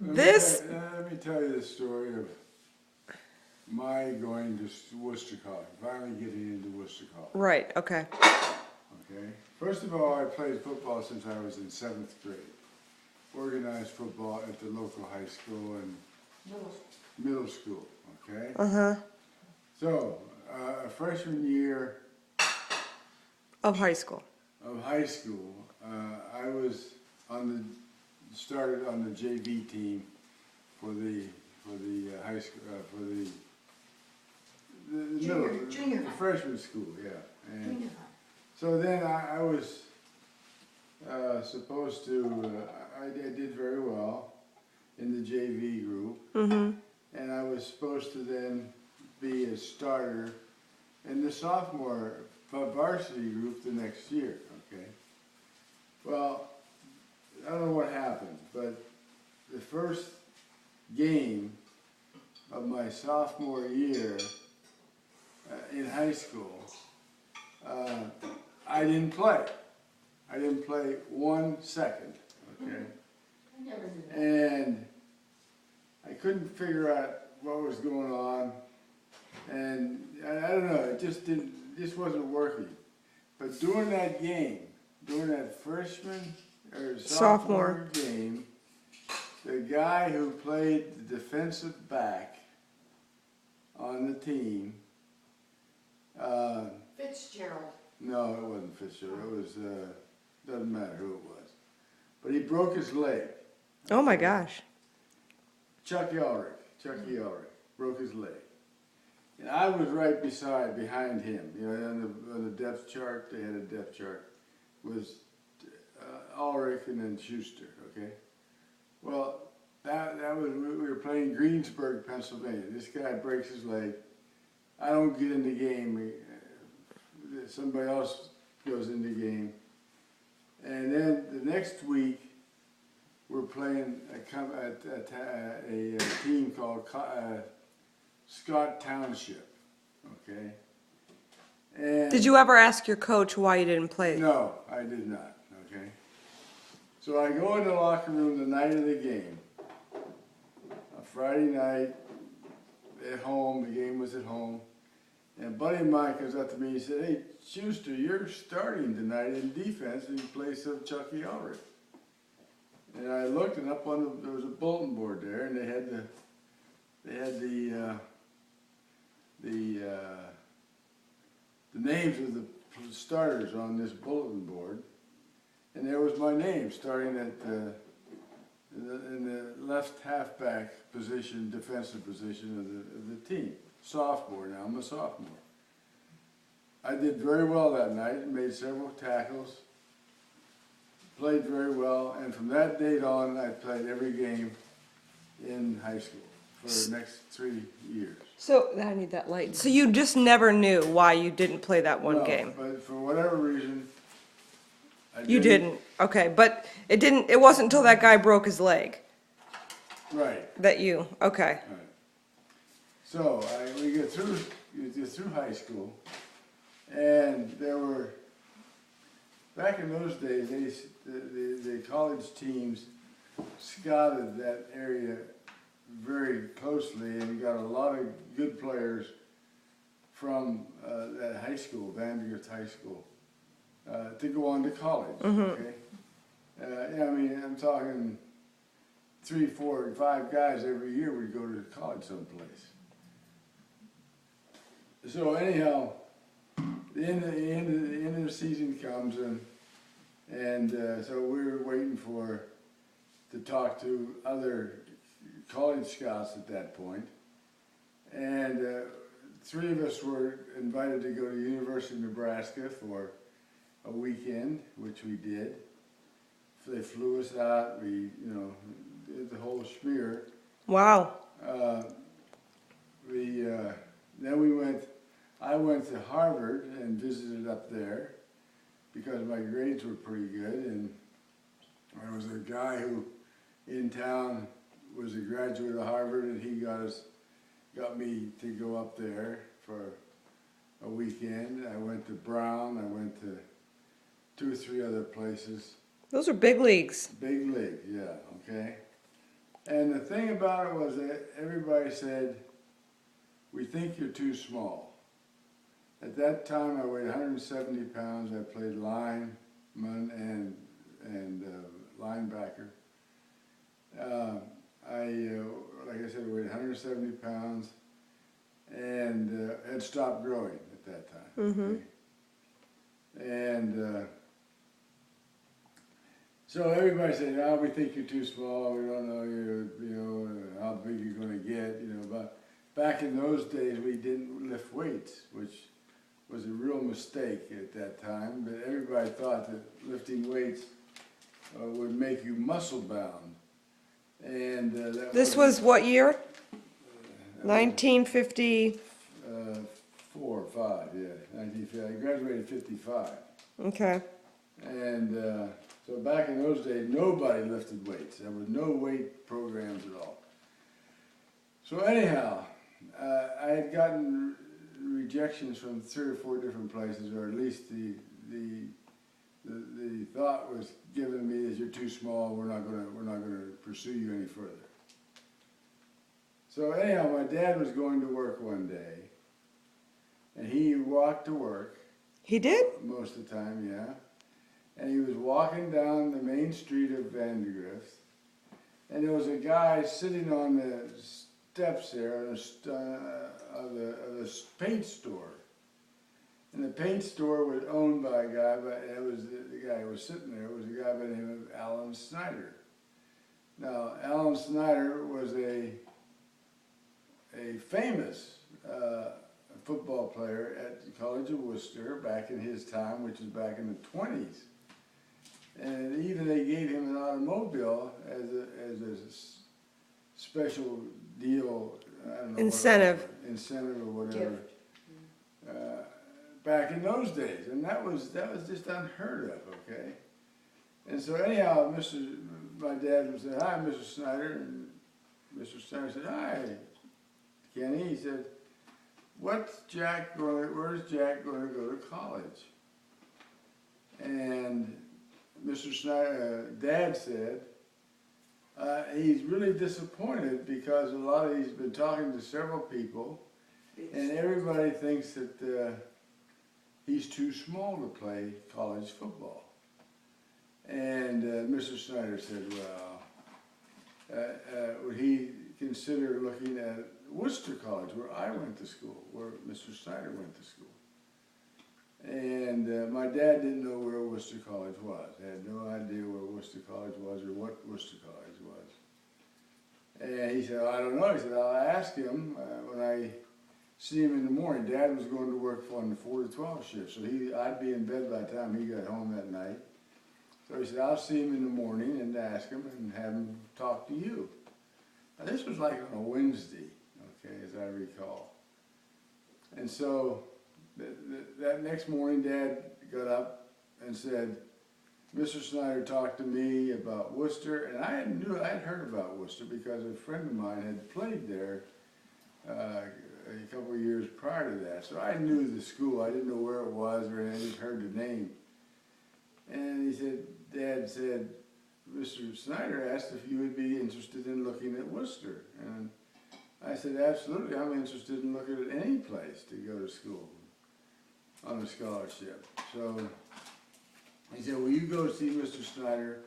This. Let me tell you the story of my going to Worcester College, finally getting into Worcester College. Right, okay. Okay. First of all, I played football since I was in 7th grade. Organized football at the local high school and middle school. Okay. Uh-huh. So, freshman year Of high school. of high school, I was started on the JV team for the high school the Junior high. freshman school, yeah. And Junior high. so then I was supposed to. I did very well in the JV group, and I was supposed to then be a starter in the sophomore varsity group the next year. Okay. Well, I don't know what happened, but the first game of my sophomore year in high school, I didn't play. I didn't play 1 second, okay? I never knew that. And I couldn't figure out what was going on, and I don't know, it just wasn't working. But during that game, during that freshman or sophomore game, the guy who played the defensive back on the team, Fitzgerald. no, it wasn't Fitzgerald, it was, doesn't matter who it was. But he broke his leg. Oh my gosh. Chucky Ulrich broke his leg. And I was right behind him. You know, on the depth chart, they had a depth chart, was Ulrich and then Schuster, okay? Well, that was, we were playing Greensburg, Pennsylvania. This guy breaks his leg. I don't get in the game. Somebody else goes in the game. And then the next week, we're playing a team called Scott Township, okay? And Did you ever ask your coach why you didn't play? no, I did not, okay? So I go in the locker room the night of the game, a Friday night, at home, the game was at home, and a buddy of mine comes up to me and said, "Hey, Schuster, you're starting tonight in defense in place of Chucky Ulrich." And I looked, and up on there was a bulletin board there, and they had the names of the starters on this bulletin board, and there was my name starting at in the left halfback position, defensive position of the team. Sophomore now, I'm a sophomore. I did very well that night, made several tackles, played very well, and from that date on, I played every game in high school for the next 3 years. So, I need that light. So you just never knew why you didn't play that one No, game? but for whatever reason, I You didn't, okay, but it wasn't until that guy broke his leg Right. that you, okay. Right. So we get through high school, and there were, back in those days, the college teams scouted that area very closely, and you got a lot of good players from that high school, Vandergrift High School, to go on to college. Okay, yeah, I mean, I'm talking 3, 4, 5 guys every year would go to college someplace. So anyhow, the end of the season comes, and so we were waiting to talk to other college scouts at that point, and 3 of us were invited to go to the University of Nebraska for a weekend, which we did. They flew us out. We, did the whole schmear. Wow. Then I went to Harvard and visited up there because my grades were pretty good, and there was a guy who in town was a graduate of Harvard, and he got me to go up there for a weekend. I went to Brown, I went to 2 or 3 other places. Those are big leagues. Big league, yeah, okay. And the thing about it was that everybody said, "We think you're too small." At that time, I weighed 170 pounds. I played lineman and linebacker. Like I said, I weighed 170 pounds and had stopped growing at that time. Mm-hmm. Okay? And so everybody said, "Oh, we think you're too small. We don't know how big you're going to get." But back in those days, we didn't lift weights, which was a real mistake at that time. But everybody thought that lifting weights would make you muscle bound, and This was what year? 1950. 4 or 5, yeah, 1950. I graduated 55. Okay. And so back in those days, nobody lifted weights. There were no weight programs at all. So anyhow, I had gotten rejections from 3 or 4 different places, or at least the thought was given to me that you're too small. We're not gonna pursue you any further. So anyhow, my dad was going to work one day, and he walked to work. He did? Most of the time, yeah. And he was walking down the main street of Vandergrift, and there was a guy sitting on the steps there of the paint store. And the paint store was owned by a guy, but it was the guy who was sitting there was a guy by the name of Alan Snyder. Now, Alan Snyder was a famous football player at the College of Worcester back in his time, which was back in the 20s. And even they gave him an automobile as a special deal, I don't know. Incentive. Incentive or whatever. Back in those days, and that was just unheard of, okay? And so anyhow, my dad would say, "Hi, Mr. Snyder," and Mr. Snyder said, "Hi, Kenny." He said, where's Jack going to go to college? And Mr. Snyder, Dad said, he's really disappointed because he's been talking to several people, and everybody thinks that he's too small to play college football. And Mr. Snyder said, well, would he consider looking at Worcester College, where I went to school, where Mr. Snyder went to school? And my dad didn't know where Worcester College was. I had no idea where Worcester College was or what Worcester College was. And he said, "I don't know." He said, "I'll ask him when I see him in the morning." Dad was going to work on the 4 to 12 shift, so I'd be in bed by the time he got home that night. So he said, "I'll see him in the morning and ask him and have him talk to you." Now, this was like on a Wednesday, okay, as I recall. And so that next morning, Dad got up and said, "Mr. Snyder talked to me about Worcester," and I'd heard about Worcester because a friend of mine had played there a couple of years prior to that. So I knew the school. I didn't know where it was or anything. I just heard the name. And Dad said, "Mr. Snyder asked if you would be interested in looking at Worcester." And I said, "Absolutely, I'm interested in looking at any place to go to school on a scholarship." So he said, "Well, you go see Mr. Snyder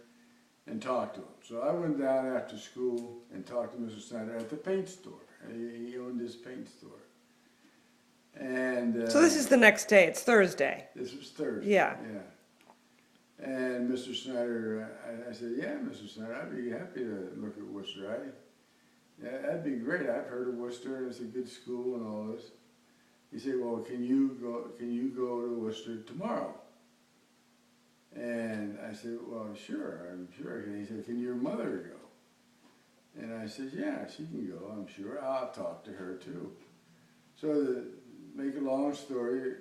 and talk to him." So I went down after school and talked to Mr. Snyder at the paint store. He owned this paint store. And So this is the next day. It's Thursday. this was Thursday. Yeah. Yeah. And Mr. Snyder, I said, "Yeah, Mr. Snyder, I'd be happy to look at Worcester. Yeah, that'd be great. I've heard of Worcester, and it's a good school and all this." He said, "Well, can you go to Worcester tomorrow?" And I said, "Well, sure, I'm sure." And he said, "Can your mother go?" And I said, "Yeah, she can go, I'm sure. I'll talk to her too." So to make a long story